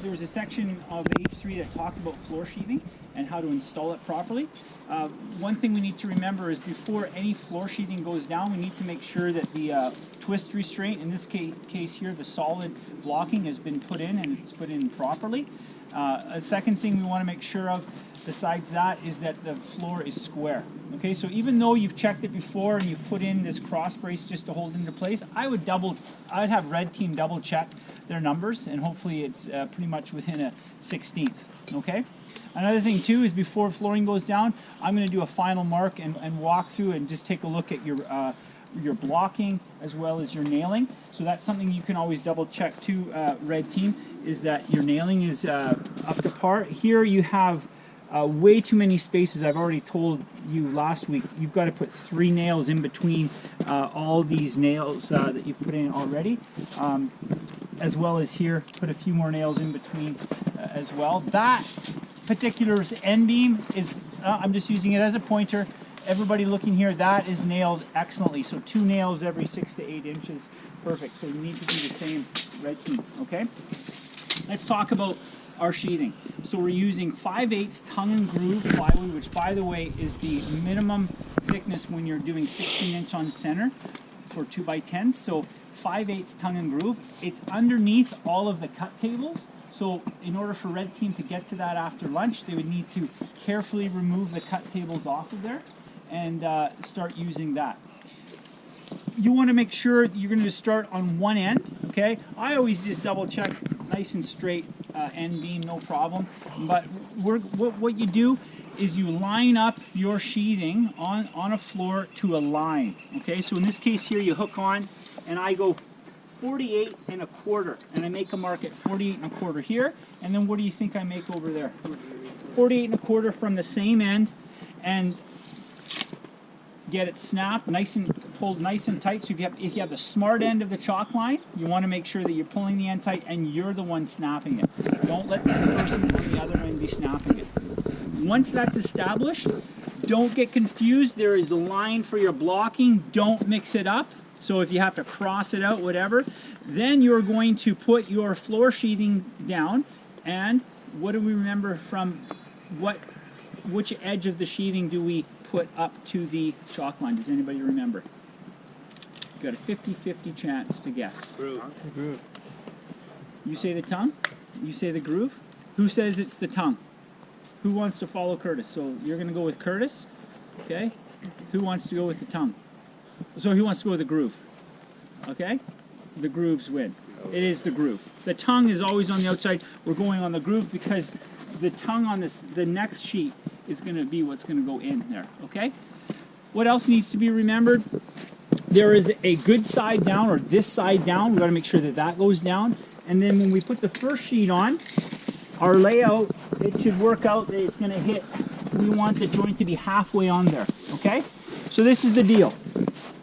there was a section of H3 that talked about floor sheathing and how to install it properly. One thing we need to remember is before any floor sheathing goes down, we need to make sure that the twist restraint, in this case here, the solid blocking has been put in and it's put in properly. A second thing we want to make sure of besides that is that the floor is square. Okay, so even though you've checked it before and you've put in this cross brace just to hold it into place, I'd have Red Team double check their numbers, and hopefully it's pretty much within a 1/16. Okay. Another thing too is before flooring goes down, I'm going to do a final mark and walk through and just take a look at your blocking as well as your nailing. So that's something you can always double check too, Red Team, is that your nailing is up to par. Here you have way too many spaces. I've already told you last week, you've got to put 3 nails in between all these nails that you've put in already. As well as here, put a few more nails in between as well. That particular end beam is, I'm just using it as a pointer. Everybody looking here, that is nailed excellently. So 2 nails every 6 to 8 inches. Perfect. So you need to do the same, Red Team, okay? Let's talk about our sheathing. So we're using 5/8 tongue and groove plywood, which by the way is the minimum thickness when you're doing 16-inch on center for 2x10s. So 5/8 tongue and groove. It's underneath all of the cut tables. So in order for Red Team to get to that after lunch, they would need to carefully remove the cut tables off of there and start using that. You want to make sure you're going to start on one end, okay? I always just double check nice and straight end beam, no problem. But what you do is you line up your sheathing on a floor to a line, okay? So in this case here, you hook on, and I go 48 1/4, and I make a mark at 48 1/4 here, and then what do you think I make over there? 48 1/4 from the same end, and get it snapped, nice and pulled nice and tight. So if you have the smart end of the chalk line, you want to make sure that you're pulling the end tight and you're the one snapping it. Don't let the person on the other end be snapping it. Once that's established, don't get confused. There is the line for your blocking. Don't mix it up. So if you have to cross it out, whatever, then you're going to put your floor sheathing down. And what do we remember from which edge of the sheathing do we put up to the chalk line? Does anybody remember? You've got a 50-50 chance to guess. Groove. You say the tongue? You say the groove? Who says it's the tongue? Who wants to follow Curtis? So you're going to go with Curtis, okay? Who wants to go with the tongue? So who wants to go with the groove? Okay? The grooves win. It is the groove. The tongue is always on the outside. We're going on the groove because the tongue on the next sheet is going to be what's going to go in there, okay? What else needs to be remembered? There is a good side down, or this side down. We've got to make sure that that goes down. And then when we put the first sheet on, our layout, it should work out that it's going to hit, we want the joint to be halfway on there, okay? So this is the deal.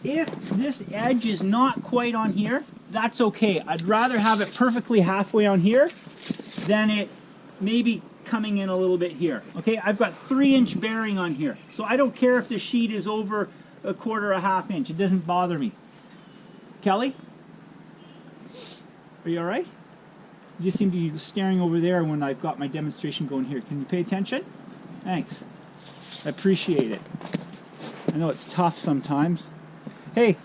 If this edge is not quite on here, that's okay. I'd rather have it perfectly halfway on here than it maybe coming in a little bit here. Okay, I've got 3-inch bearing on here. So I don't care if the sheet is over 1/4 or 1/2 inch. It doesn't bother me. Kelly? Are you all right? You just seem to be staring over there when I've got my demonstration going here. Can you pay attention? Thanks. I appreciate it. I know it's tough sometimes. Hey,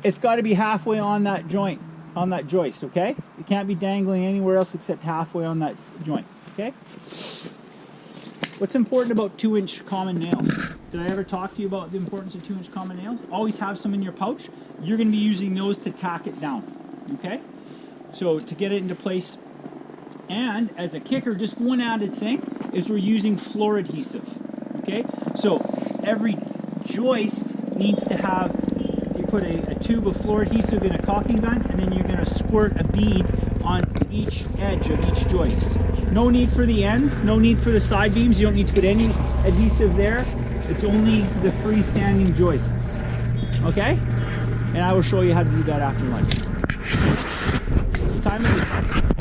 it's got to be halfway on that joint, on that joist, okay? It can't be dangling anywhere else except halfway on that joint, okay? What's important about 2-inch common nails? Did I ever talk to you about the importance of 2-inch common nails? Always have some in your pouch. You're going to be using those to tack it down, okay? So to get it into place. And as a kicker, just one added thing is we're using floor adhesive, okay? So every joist needs to have, you put a tube of floor adhesive in a caulking gun, and then you're going to squirt a bead on each edge of each joist. No need for the ends, no need for the side beams. You don't need to put any adhesive there. It's only the freestanding joists, okay? And I will show you how to do that after lunch. What time is it?